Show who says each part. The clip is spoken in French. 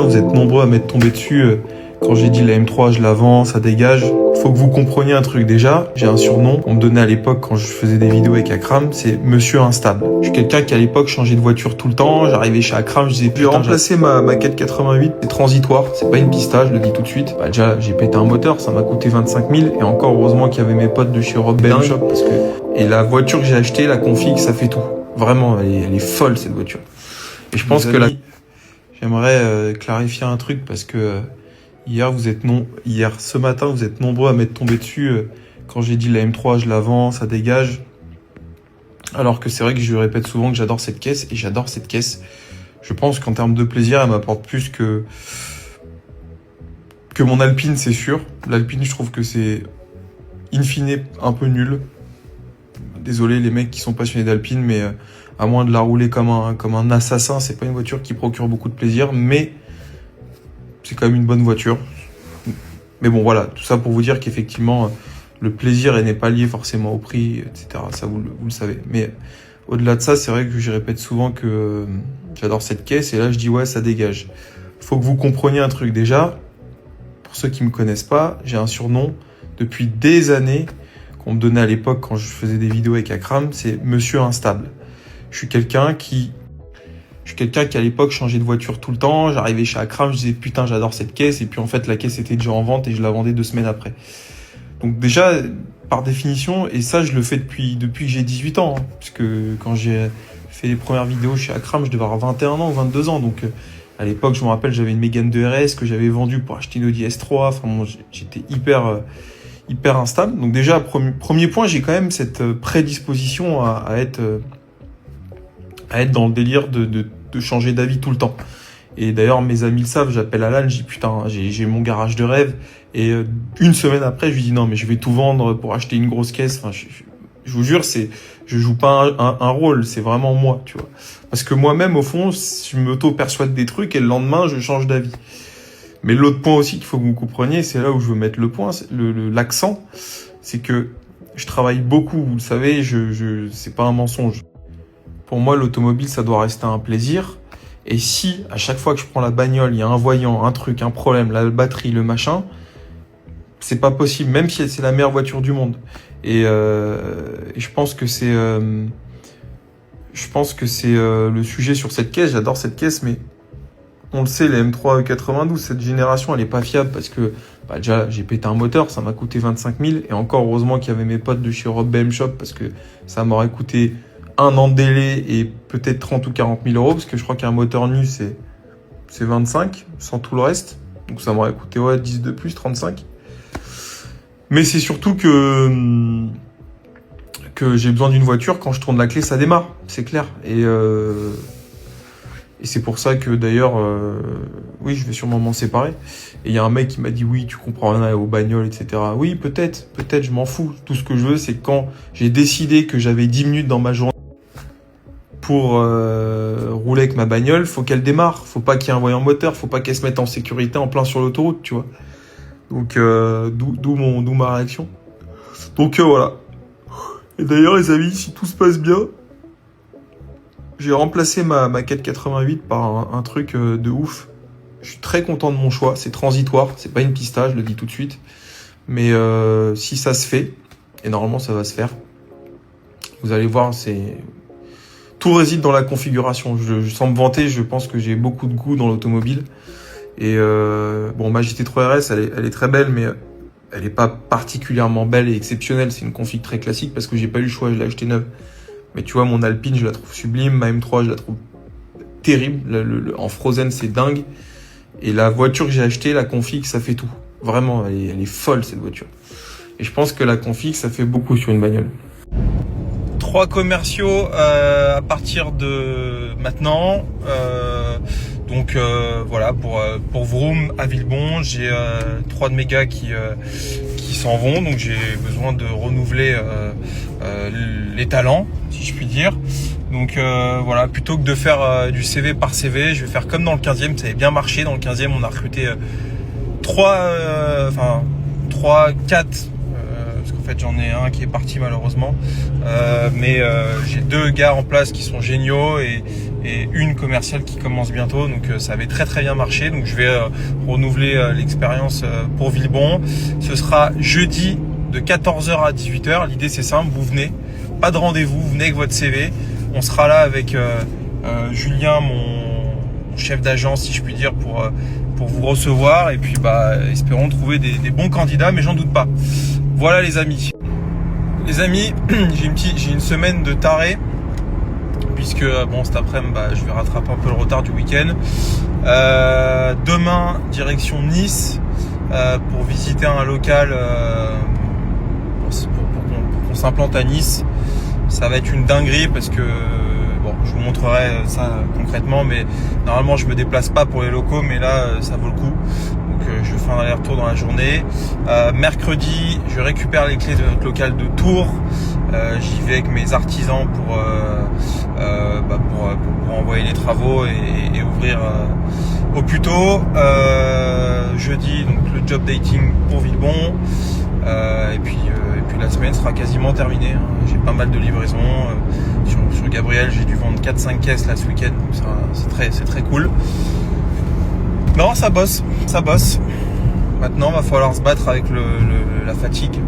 Speaker 1: Vous êtes nombreux à m'être tombé dessus quand j'ai dit la M3, je la vends, ça dégage. Faut que vous compreniez un truc déjà. J'ai un surnom qu'on me donnait à l'époque quand je faisais des vidéos avec Akram, c'est Monsieur Instable. Je suis quelqu'un qui à l'époque changeait de voiture tout le temps. J'arrivais chez Akram, je disais j'ai remplacé ma 488, c'est transitoire, c'est pas une pista, je le dis tout de suite. Bah déjà j'ai pété un moteur, ça m'a coûté 25 000 et encore heureusement qu'il y avait mes potes de chez Rob Ben Shop parce que et la voiture que j'ai achetée, la config, ça fait tout. Vraiment, elle est folle cette voiture. Et je pense que là, j'aimerais clarifier un truc parce que ce matin, vous êtes nombreux à m'être tombé dessus quand j'ai dit la M3, je la vends, ça dégage. Alors que c'est vrai que je répète souvent que j'adore cette caisse et j'adore cette caisse. Je pense qu'en termes de plaisir, elle m'apporte plus que mon Alpine, c'est sûr. L'Alpine, je trouve que c'est in fine un peu nul. Désolé les mecs qui sont passionnés d'Alpine, mais à moins de la rouler comme un assassin, c'est pas une voiture qui procure beaucoup de plaisir, mais c'est quand même une bonne voiture. Mais bon, voilà, tout ça pour vous dire qu'effectivement, le plaisir n'est pas lié forcément au prix, etc. Ça, vous le savez. Mais au-delà de ça, c'est vrai que je répète souvent que j'adore cette caisse, et là, je dis ouais, ça dégage. Faut que vous compreniez un truc déjà. Pour ceux qui me connaissent pas, j'ai un surnom depuis des années qu'on me donnait à l'époque quand je faisais des vidéos avec Akram, c'est Monsieur Instable. Je suis quelqu'un qui à l'époque changeait de voiture tout le temps. J'arrivais chez Akram, je disais putain j'adore cette caisse, et puis en fait la caisse était déjà en vente et je la vendais 2 semaines après. Donc déjà par définition, et ça je le fais depuis que j'ai 18 ans, hein, puisque quand j'ai fait les premières vidéos chez Akram, je devais avoir 21 ans ou 22 ans. Donc à l'époque je me rappelle j'avais une Mégane 2RS que j'avais vendue pour acheter une Audi S3. Enfin bon, j'étais hyper instable. Donc déjà premier point, j'ai quand même cette prédisposition à être dans le délire de changer d'avis tout le temps. Et d'ailleurs, mes amis le savent, j'appelle Alan, je dis putain, j'ai mon garage de rêve. Et une semaine après, je lui dis non, mais je vais tout vendre pour acheter une grosse caisse. Enfin, je vous jure, je joue pas un rôle, c'est vraiment moi, tu vois. Parce que moi-même, au fond, je m'auto-persuade des trucs et le lendemain, je change d'avis. Mais l'autre point aussi qu'il faut que vous compreniez, c'est là où je veux mettre le point, l'accent, c'est que je travaille beaucoup, vous le savez, c'est pas un mensonge. Pour moi, l'automobile, ça doit rester un plaisir. Et si, à chaque fois que je prends la bagnole, il y a un voyant, un truc, un problème, la batterie, le machin, c'est pas possible, même si c'est la meilleure voiture du monde. Et je pense que c'est le sujet sur cette caisse. J'adore cette caisse, mais on le sait, la M3 E92, cette génération, elle est pas fiable parce que déjà, j'ai pété un moteur, ça m'a coûté 25 000. Et encore, heureusement qu'il y avait mes potes de chez Rob Ben Shop parce que ça m'aurait coûté 1 an de délai et peut-être 30 ou 40 000 euros, parce que je crois qu'un moteur nu, c'est 25, sans tout le reste. Donc ça m'aurait coûté 10 de plus, 35. Mais c'est surtout que j'ai besoin d'une voiture, quand je tourne la clé, ça démarre, c'est clair. Et c'est pour ça que d'ailleurs, oui, je vais sûrement m'en séparer. Et il y a un mec qui m'a dit, oui, tu comprends rien aux bagnoles, etc. Oui, peut-être, je m'en fous. Tout ce que je veux, c'est quand j'ai décidé que j'avais 10 minutes dans ma journée pour rouler avec ma bagnole, faut qu'elle démarre. Faut pas qu'il y ait un voyant moteur, faut pas qu'elle se mette en sécurité en plein sur l'autoroute, tu vois. Donc, d'où ma réaction. Donc, voilà. Et d'ailleurs, les amis, si tout se passe bien, j'ai remplacé ma 488 par un truc de ouf. Je suis très content de mon choix. C'est transitoire, c'est pas une pista, je le dis tout de suite. Mais si ça se fait, et normalement ça va se faire, vous allez voir, tout réside dans la configuration. Sans me vanter, je pense que j'ai beaucoup de goût dans l'automobile. Et bon, ma GT3 RS, elle est très belle, mais elle est pas particulièrement belle et exceptionnelle. C'est une config très classique parce que j'ai pas eu le choix, je l'ai acheté neuve. Mais tu vois, mon Alpine, je la trouve sublime. Ma M3, je la trouve terrible. En Frozen, c'est dingue. Et la voiture que j'ai achetée, la config, ça fait tout. Vraiment, elle est folle, cette voiture. Et je pense que la config, ça fait beaucoup sur une bagnole. 3 commerciaux à partir de maintenant. Donc voilà, pour Vroom à Villebon, j'ai 3 de mes gars qui s'en vont. Donc j'ai besoin de renouveler les talents, si je puis dire. Donc voilà, plutôt que de faire du CV par CV, je vais faire comme dans le 15e. Ça avait bien marché. Dans le 15e, on a recruté 4, parce qu'en fait, j'en ai un qui est parti malheureusement. Mais j'ai 2 gars en place qui sont géniaux et une commerciale qui commence bientôt. Donc ça avait très bien marché. Donc je vais renouveler l'expérience pour Villebon. Ce sera jeudi de 14h à 18h. L'idée c'est simple, vous venez, pas de rendez-vous, vous venez avec votre CV. On sera là avec Julien, mon chef d'agence si je puis dire, pour vous recevoir. Et puis espérons trouver des bons candidats, mais j'en doute pas. Voilà les amis. Les amis, j'ai une semaine de taré. Puisque cet après-midi je vais rattraper un peu le retard du week-end. Demain direction Nice pour visiter un local pour qu'on s'implante à Nice. Ça va être une dinguerie parce que je vous montrerai ça concrètement, mais normalement je me déplace pas pour les locaux, mais là ça vaut le coup. Donc je fais un aller-retour dans la journée. Mercredi je récupère les clés de notre local de Tours. J'y vais avec mes artisans pour envoyer les travaux et ouvrir au plus tôt. Jeudi donc le job dating pour Villebon. Et puis la semaine sera quasiment terminée. J'ai pas mal de livraisons. Sur Gabriel, j'ai dû vendre 4-5 caisses là ce week-end. Donc c'est très cool. Non, ça bosse. Maintenant, va falloir se battre avec la fatigue.